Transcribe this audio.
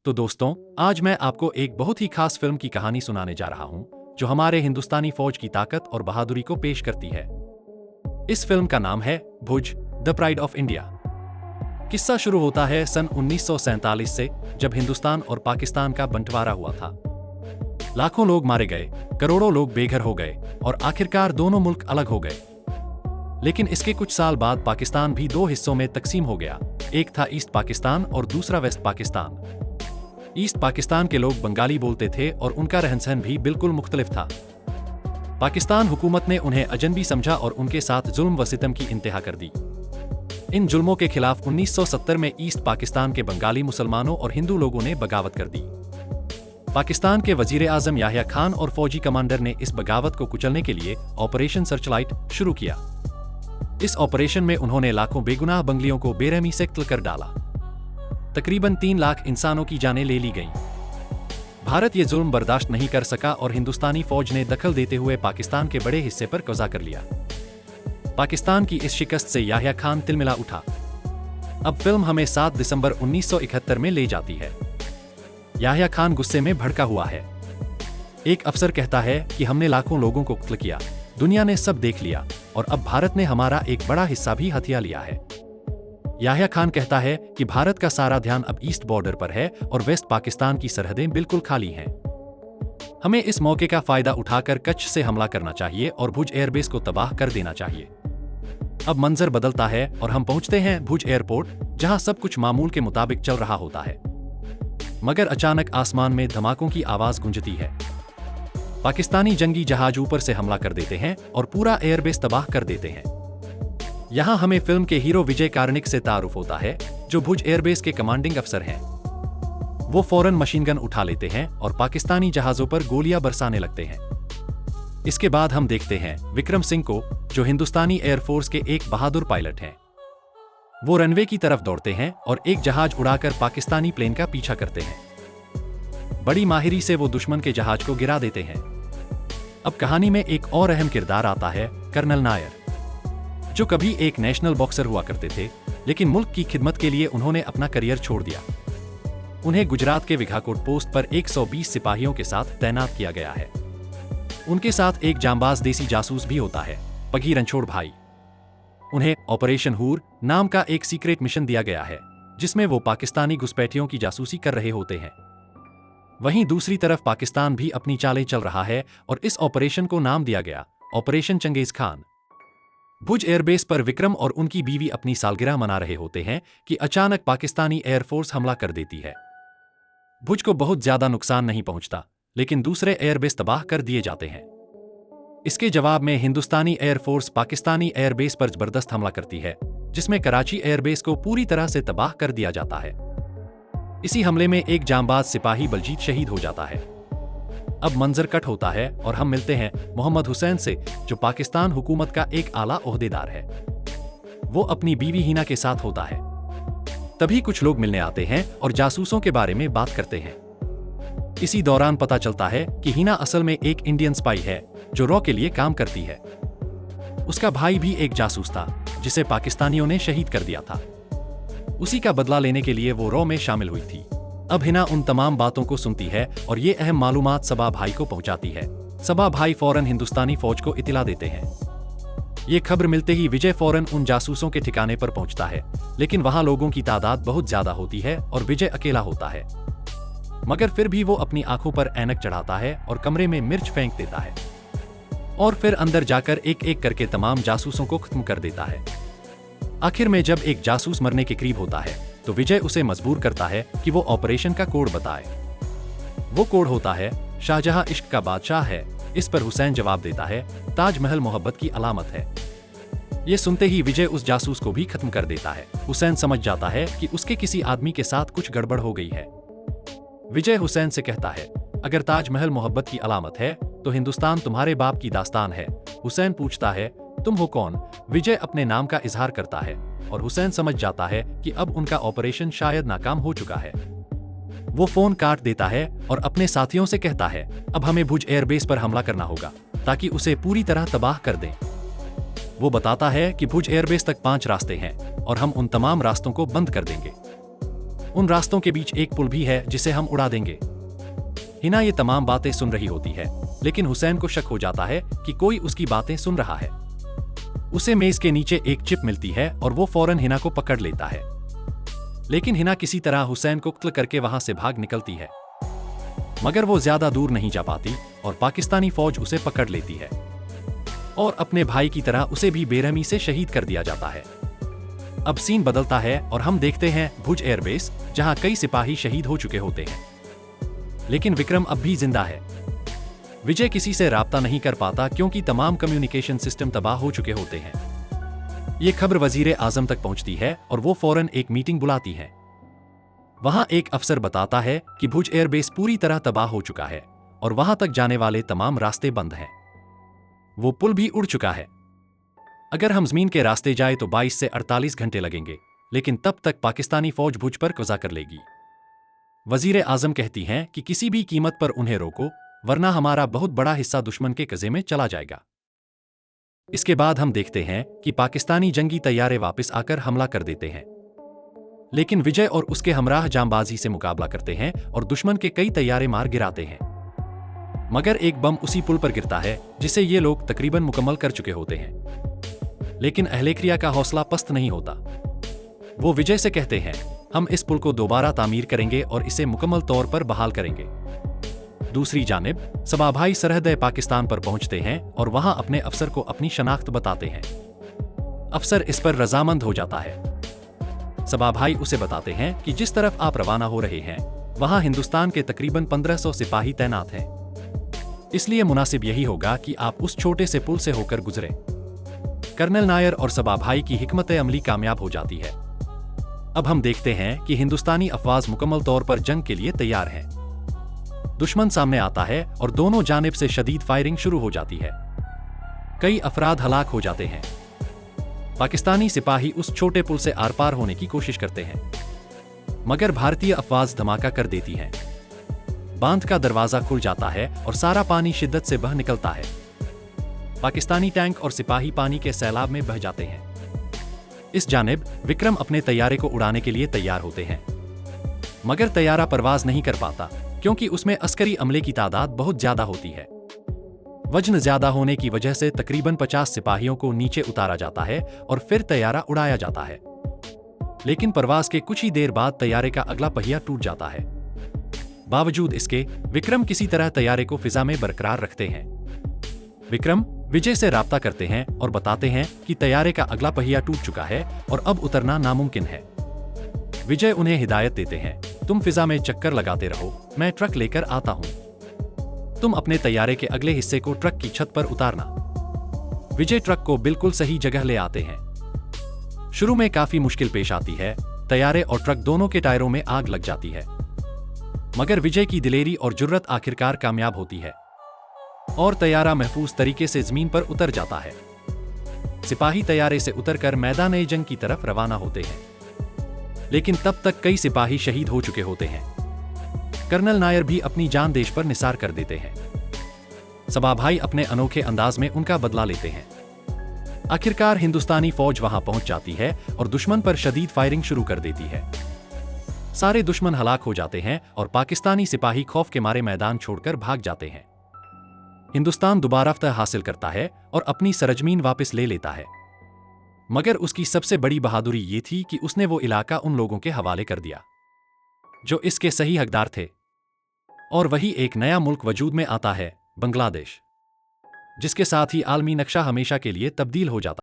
तो दोस्तों, आज मैं आपको एक बहुत ही खास फिल्म की कहानी सुनाने जा रहा हूं, जो हमारे हिंदुस्तानी फौज की ताकत और बहादुरी को पेश करती है। इस फिल्म का नाम है भुज, द प्राइड ऑफ इंडिया। किस्सा शुरू होता है सन 1947 से, जब हिंदुस्तान और पाकिस्तान का बंटवारा हुआ था। लाखों लोग मारे गए, करोड़ों लोग बेघर हो गए और आखिरकार दोनों मुल्क अलग हो गए। लेकिन इसके कुछ साल बाद पाकिस्तान भी दो हिस्सों में तकसीम हो गया। एक था ईस्ट पाकिस्तान और दूसरा वेस्ट पाकिस्तान। ईस्ट पाकिस्तान के लोग बंगाली बोलते थे और उनका रहन सहन भी बिल्कुल मुख्तलिफ था। पाकिस्तान हुकूमत ने उन्हें अजनबी समझा और उनके साथ जुल्म व सितम की इंतहा कर दी। इन जुल्मों के खिलाफ 1970 में ईस्ट पाकिस्तान के बंगाली मुसलमानों और हिंदू लोगों ने बगावत कर दी। पाकिस्तान के वजीर आजम याहिया खान और फौजी कमांडर ने इस बगावत को कुचलने के लिए ऑपरेशन सर्चलाइट शुरू किया। इस ऑपरेशन में उन्होंने लाखों बेगुनाह बंगलियों को बेरहमी से कत्ल कर डाला। तकरीबन 3 लाख इंसानों की जानें ले ली गईं। भारत ये जुल्म बर्दाश्त नहीं कर सका और हिंदुस्तानी फौज ने दखल देते हुए पाकिस्तान के बड़े हिस्से पर कब्जा कर लिया। पाकिस्तान की इस शिकस्त से याहिया खान तिलमिला उठा। अब फिल्म हमें 7 दिसंबर 1971 में ले जाती है। याहिया खान गुस्से में भड़का हुआ है। एक अफसर कहता है कि हमने लाखों लोगों को कत्ल किया, दुनिया ने सब देख लिया और अब भारत ने हमारा एक बड़ा हिस्सा भी हथिया लिया है। याहिया खान कहता है कि भारत का सारा ध्यान अब ईस्ट बॉर्डर पर है और वेस्ट पाकिस्तान की सरहदें बिल्कुल खाली हैं। हमें इस मौके का फायदा उठाकर कच्छ से हमला करना चाहिए और भुज एयरबेस को तबाह कर देना चाहिए। अब मंजर बदलता है और हम पहुंचते हैं भुज एयरपोर्ट, जहां सब कुछ मामूल के मुताबिक चल रहा होता है। मगर अचानक आसमान में धमाकों की आवाज गूंजती है। पाकिस्तानी जंगी जहाज ऊपर से हमला कर देते हैं और पूरा एयरबेस तबाह कर देते हैं। यहाँ हमें फिल्म के हीरो विजय कार्णिक से तारुफ होता है, जो भुज एयरबेस के कमांडिंग अफसर हैं। वो फौरन मशीन गन उठा लेते हैं और पाकिस्तानी जहाजों पर गोलियां बरसाने लगते हैं। इसके बाद हम देखते हैं विक्रम सिंह को, जो हिंदुस्तानी एयरफोर्स के एक बहादुर पायलट हैं। वो रनवे की तरफ दौड़ते हैं और एक जहाज उड़ाकर पाकिस्तानी प्लेन का पीछा करते हैं। बड़ी माहिरी से वो दुश्मन के जहाज को गिरा देते हैं। अब कहानी में एक और अहम किरदार आता है, कर्नल नायर, जो कभी एक नेशनल बॉक्सर हुआ करते थे, लेकिन मुल्क की खिदमत के लिए उन्होंने अपना करियर छोड़ दिया। उन्हें गुजरात के विघाकोट पोस्ट पर 120 सिपाहियों के साथ तैनात किया गया है। उनके साथ एक जांबाज देसी जासूस भी होता है, पघी रणछोड़ भाई। उन्हें ऑपरेशन हूर नाम का एक सीक्रेट मिशन दिया गया है, जिसमें वो पाकिस्तानी घुसपैठियों की जासूसी कर रहे होते हैं। वहीं दूसरी तरफ पाकिस्तान भी अपनी चालें चल रहा है और इस ऑपरेशन को नाम दिया गया ऑपरेशन चंगेज खान। भुज एयरबेस पर विक्रम और उनकी बीवी अपनी सालगिरह मना रहे होते हैं कि अचानक पाकिस्तानी एयरफोर्स हमला कर देती है। भुज को बहुत ज्यादा नुकसान नहीं पहुंचता, लेकिन दूसरे एयरबेस तबाह कर दिए जाते हैं। इसके जवाब में हिंदुस्तानी एयरफोर्स पाकिस्तानी एयरबेस पर जबरदस्त हमला करती है, जिसमें कराची एयरबेस को पूरी तरह से तबाह कर दिया जाता है। इसी हमले में एक जांबाज सिपाही बलजीत शहीद हो जाता है। अब मंजर कट होता है और हम मिलते हैं मोहम्मद हुसैन से, जो पाकिस्तान हुकूमत का एक आला ओहदेदार है। वो अपनी बीवी हिना के साथ होता है। तभी कुछ लोग मिलने आते हैं और जासूसों के बारे में बात करते हैं। इसी दौरान पता चलता है कि हिना असल में एक इंडियन स्पाई है, जो रॉ के लिए काम करती है। उसका भाई भी एक जासूस था, जिसे पाकिस्तानियों ने शहीद कर दिया था। उसी का बदला लेने के लिए वो रॉ में शामिल हुई थी। अब हिना उन तमाम बातों को सुनती है और ये अहम मालूमात सबा भाई को पहुंचाती है। सबा भाई फौरन हिंदुस्तानी फौज को इतिला देते हैं। ये खबर मिलते ही विजय फौरन उन जासूसों के ठिकाने पर पहुंचता है, लेकिन वहां लोगों की तादाद बहुत ज्यादा होती है और विजय अकेला होता है। मगर फिर भी वो अपनी आंखों पर ऐनक चढ़ाता है और कमरे में मिर्च फेंक देता है और फिर अंदर जाकर एक एक करके तमाम जासूसों को खत्म कर देता है। आखिर में जब एक जासूस मरने के करीब होता है, तो विजय उसे मजबूर करता है कि वो ऑपरेशन का कोड बताए। वो कोड होता है, शाहजहां इश्क का बादशाह है। इस पर हुसैन जवाब देता है, ताजमहल मोहब्बत की अलामत है। ये सुनते ही विजय उस जासूस को भी खत्म कर देता है। हुसैन समझ जाता है कि उसके किसी आदमी के साथ कुछ गड़बड़ हो गई है। विजय हुसैन से कहता है, अगर ताजमहल मोहब्बत की अलामत है, तो हिंदुस्तान तुम्हारे बाप की दास्तान है। हुसैन पूछता है, तुम हो कौन? विजय अपने नाम का इजहार करता है और हुसैन समझ जाता है कि अब उनका ऑपरेशन शायद नाकाम हो चुका है। वो फोन काट देता है और अपने साथियों से कहता है, अब हमें भुज एयरबेस पर हमला करना होगा ताकि उसे पूरी तरह तबाह कर दें। वो बताता है कि भुज एयरबेस तक 5 रास्ते हैं और हम उन तमाम रास्तों को बंद कर देंगे। उन रास्तों के बीच एक पुल भी है जिसे हम उड़ा देंगे। हिना ये तमाम बातें सुन रही होती है, लेकिन हुसैन को शक हो जाता है कि कोई उसकी बातें सुन रहा है। उसे मेज के नीचे एक चिप मिलती है और वो फौरन हिना को पकड़ लेता है। लेकिन हिना किसी तरह हुसैन को कत्ल करके वहां से भाग निकलती है, मगर वो ज्यादा दूर नहीं जा पाती और पाकिस्तानी फौज उसे पकड़ लेती है और अपने भाई की तरह उसे भी बेरहमी से शहीद कर दिया जाता है। अब सीन बदलता है और हम देखते हैं भुज एयरबेस, जहां कई सिपाही शहीद हो चुके होते हैं, लेकिन विक्रम अब भी जिंदा है। विजय किसी से राब्ता नहीं कर पाता क्योंकि तमाम कम्युनिकेशन सिस्टम तबाह हो चुके होते हैं। ये खबर वजीर आजम तक पहुंचती है और वो फौरन एक मीटिंग बुलाती है। वहां एक अफसर बताता है कि भुज एयरबेस पूरी तरह तबाह हो चुका है और वहां तक जाने वाले तमाम रास्ते बंद हैं। वो पुल भी उड़ चुका है। अगर हम जमीन के रास्ते जाए तो 22 से 48 घंटे लगेंगे, लेकिन तब तक पाकिस्तानी फौज भुज पर कब्जा कर लेगी। वजीर आजम कहती हैं कि किसी भी कीमत पर उन्हें रोको, वरना हमारा बहुत बड़ा हिस्सा दुश्मन के कब्जे में चला जाएगा। इसके बाद हम देखते हैं कि पाकिस्तानी जंगी तैयारे वापस आकर हमला कर देते हैं, लेकिन विजय और उसके हमराह जांबाजी से मुकाबला करते हैं और दुश्मन के कई तैयारे मार गिराते हैं। मगर एक बम उसी पुल पर गिरता है जिसे ये लोग तकरीबन मुकम्मल कर चुके होते हैं। लेकिन अहलेक्रिया का हौसला पस्त नहीं होता। वो विजय से कहते हैं, हम इस पुल को दोबारा तामीर करेंगे और इसे मुकम्मल तौर पर बहाल करेंगे। दूसरी जानिब सबा भाई सरहद पाकिस्तान पर पहुंचते हैं और वहां अपने अफसर को अपनी शनाख्त बताते हैं। अफसर इस पर रजामंद हो जाता है। सबा भाई उसे बताते हैं कि जिस तरफ आप रवाना हो रहे हैं वहां हिंदुस्तान के तकरीबन 1500 सिपाही तैनात हैं, इसलिए मुनासिब यही होगा कि आप उस छोटे से पुल से होकर गुजरें। कर्नल नायर और सबा भाई की हिकमत अमली कामयाब हो जाती है। अब हम देखते हैं कि हिंदुस्तानी अफवाज मुकम्मल तौर पर जंग के लिए तैयार हैं। दुश्मन सामने आता है और दोनों जानिब से शदीद फायरिंग शुरू हो जाती है। कई अफराद हलाक हो जाते हैं। पाकिस्तानी सिपाही उस छोटे पुल से आर पार होने की कोशिश करते हैं, मगर भारतीय अफवाज धमाका कर देती हैं। बांध का दरवाजा खुल जाता है और सारा पानी शिद्दत से बह निकलता है। पाकिस्तानी टैंक और सिपाही पानी के सैलाब में बह जाते हैं। इस जानिब विक्रम अपने तैयारे को उड़ाने के लिए तैयार होते हैं, मगर तैयारा परवाज नहीं कर पाता क्योंकि उसमें अस्करी अमले की तादाद बहुत ज्यादा होती है। वजन ज्यादा होने की वजह से तकरीबन 50 सिपाहियों को नीचे उतारा जाता है और फिर तैयारा उड़ाया जाता है। लेकिन परवाज के कुछ ही देर बाद तैयारे का अगला पहिया टूट जाता है। बावजूद इसके विक्रम किसी तरह तैयारे को फिजा में बरकरार रखते हैं। विक्रम विजय से राब्ता करते हैं और बताते हैं कि तैयारे का अगला पहिया टूट चुका है और अब उतरना नामुमकिन है। विजय उन्हें हिदायत देते हैं, तुम फिजा में चक्कर लगाते रहो, मैं ट्रक लेकर आता हूं। तुम अपने तैयारे के अगले हिस्से को ट्रक की छत पर उतारना। विजय ट्रक को बिल्कुल सही जगह ले आते हैं। शुरू में काफी मुश्किल पेश आती है। तैयारे और ट्रक दोनों के टायरों में आग लग जाती है, मगर विजय की दिलेरी और जुर्रत आखिरकार कामयाब होती है और तैयारा महफूज तरीके से जमीन पर उतर जाता है। सिपाही तैयारे से उतरकर मैदान जंग की तरफ रवाना होते हैं, लेकिन तब तक कई सिपाही शहीद हो चुके होते हैं। कर्नल नायर भी अपनी जान देश पर निसार कर देते हैं। सबा भाई अपने अनोखे अंदाज में उनका बदला लेते हैं। आखिरकार हिंदुस्तानी फौज वहां पहुंच जाती है और दुश्मन पर शदीद फायरिंग शुरू कर देती है। सारे दुश्मन हलाक हो जाते हैं और पाकिस्तानी सिपाही खौफ के मारे मैदान छोड़कर भाग जाते हैं। हिंदुस्तान दोबारा फतह हासिल करता है और अपनी सरजमीन वापस ले लेता है, मगर उसकी सबसे बड़ी बहादुरी ये थी कि उसने वो इलाका उन लोगों के हवाले कर दिया जो इसके सही हकदार थे। और वही एक नया मुल्क वजूद में आता है, बांग्लादेश, जिसके साथ ही आलमी नक्शा हमेशा के लिए तब्दील हो जाता